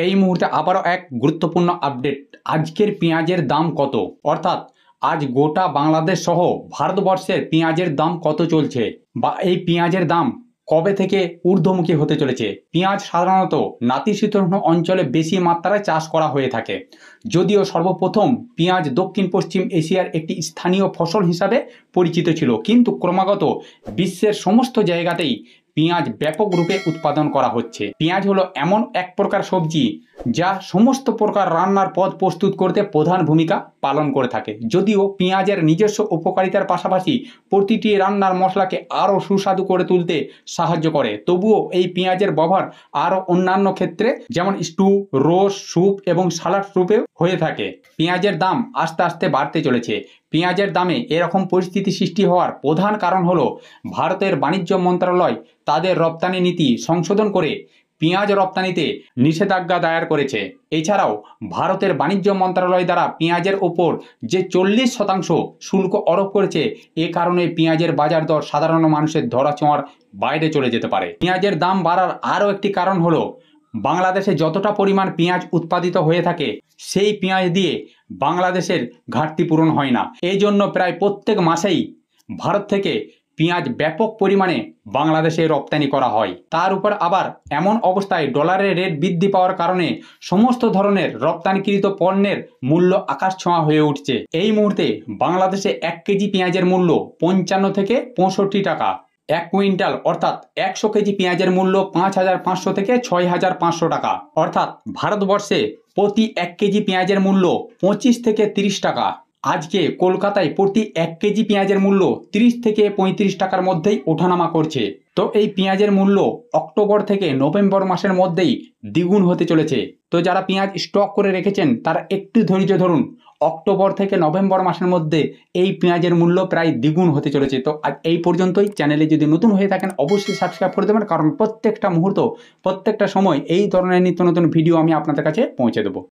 এই মুহূর্তে আবারও এক গুরুত্বপূর্ণ আপডেট। আজকের পেঁয়াজের দাম কত, অর্থাৎ আজ গোটা বাংলাদেশ সহ ভারতবর্ষের পেঁয়াজের দাম কত চলছে, বা এই পেঁয়াজের দাম কবে থেকে ঊর্ধ্বমুখী হতে চলেছে। পেঁয়াজ সাধারণত নাতিশীতোষ্ণ অঞ্চলে বেশি মাত্রায় চাষ করা হয়ে থাকে, যদিও সর্বপ্রথম পেঁয়াজ দক্ষিণ পশ্চিম এশিয়ার একটি স্থানীয় ফসল হিসাবে পরিচিত ছিল, কিন্তু ক্রমাগত বিশ্বের সমস্ত জায়গাতেই পেঁয়াজ ব্যাপক রূপে উৎপাদন করা হচ্ছে। পেঁয়াজ হলো এমন এক প্রকার সবজি যা সমস্ত প্রকার রান্নার পদ প্রস্তুত করতে প্রধান ভূমিকা পালন করে থাকে। যদিও পেঁয়াজের নিজস্ব উপকারিতার পাশাপাশি প্রতিটি রান্নার মশলাকে আরও সুস্বাদু করে তুলতে সাহায্য করে, তবুও এই পেঁয়াজের ব্যবহার আরও অন্যান্য ক্ষেত্রে যেমন স্টু, রোস্ট, স্যুপ এবং সালাড রূপেও হয়ে থাকে। পেঁয়াজের দাম আস্তে আস্তে বাড়তে চলেছে। পেঁয়াজের দামে এরকম পরিস্থিতি সৃষ্টি হওয়ার প্রধান কারণ হলো ভারতের বাণিজ্য মন্ত্রণালয় তাদের রপ্তানি নীতি সংশোধন করে পেঁয়াজ রপ্তানিতে নিষেধাজ্ঞা দায়ের করেছে। এছাড়াও ভারতের বাণিজ্য মন্ত্রণালয় দ্বারা পেঁয়াজের ওপর যে 40% শুল্ক আরোপ করেছে, এ কারণে পেঁয়াজের বাজার দর সাধারণ মানুষের ধরাছোঁয়ার বাইরে চলে যেতে পারে। পেঁয়াজের দাম বাড়ার আরও একটি কারণ হলো বাংলাদেশে যতটা পরিমাণ পেঁয়াজ উৎপাদিত হয়ে থাকে সেই পেঁয়াজ দিয়ে বাংলাদেশের ঘাটতি পূরণ হয় না। এই জন্য প্রায় প্রত্যেক মাসেই ভারত থেকে পেঁয়াজ ব্যাপক পরিমাণে বাংলাদেশে রপ্তানি করা হয়। তার উপর আবার এমন অবস্থায় ডলারের রেট বৃদ্ধি পাওয়ার কারণে সমস্ত ধরনের রপ্তানিকৃত পণ্যের মূল্য আকাশ ছোঁয়া হয়ে উঠছে। এই মুহূর্তে বাংলাদেশে 1 কেজি পেঁয়াজের মূল্য 55 থেকে 65 টাকা। 1 কুইন্টাল অর্থাৎ 100 কেজি পেঁয়াজের মূল্য 5500 থেকে 6500 টাকা। অর্থাৎ ভারতবর্ষে প্রতি 1 কেজি পেঁয়াজের মূল্য 25 থেকে 30 টাকা। আজকে কলকাতায় প্রতি 1 কেজি পেঁয়াজের মূল্য 30 থেকে 35 টাকার মধ্যেই ওঠানামা করছে। তো এই পেঁয়াজের মূল্য অক্টোবর থেকে নভেম্বর মাসের মধ্যেই দ্বিগুণ হতে চলেছে। তো যারা পেঁয়াজ স্টক করে রেখেছেন তারা একটু ধৈর্য ধরুন, অক্টোবর থেকে নভেম্বর মাসের মধ্যে এই পেঁয়াজের মূল্য প্রায় দ্বিগুণ হতে চলেছে। তো আজ এই পর্যন্তই। চ্যানেলে যদি নতুন হয়ে থাকেন অবশ্যই সাবস্ক্রাইব করে দেবেন, কারণ প্রত্যেকটা মুহূর্ত প্রত্যেকটা সময় এই ধরনের নিত্য নতুন ভিডিও আমি আপনাদের কাছে পৌঁছে দেবো।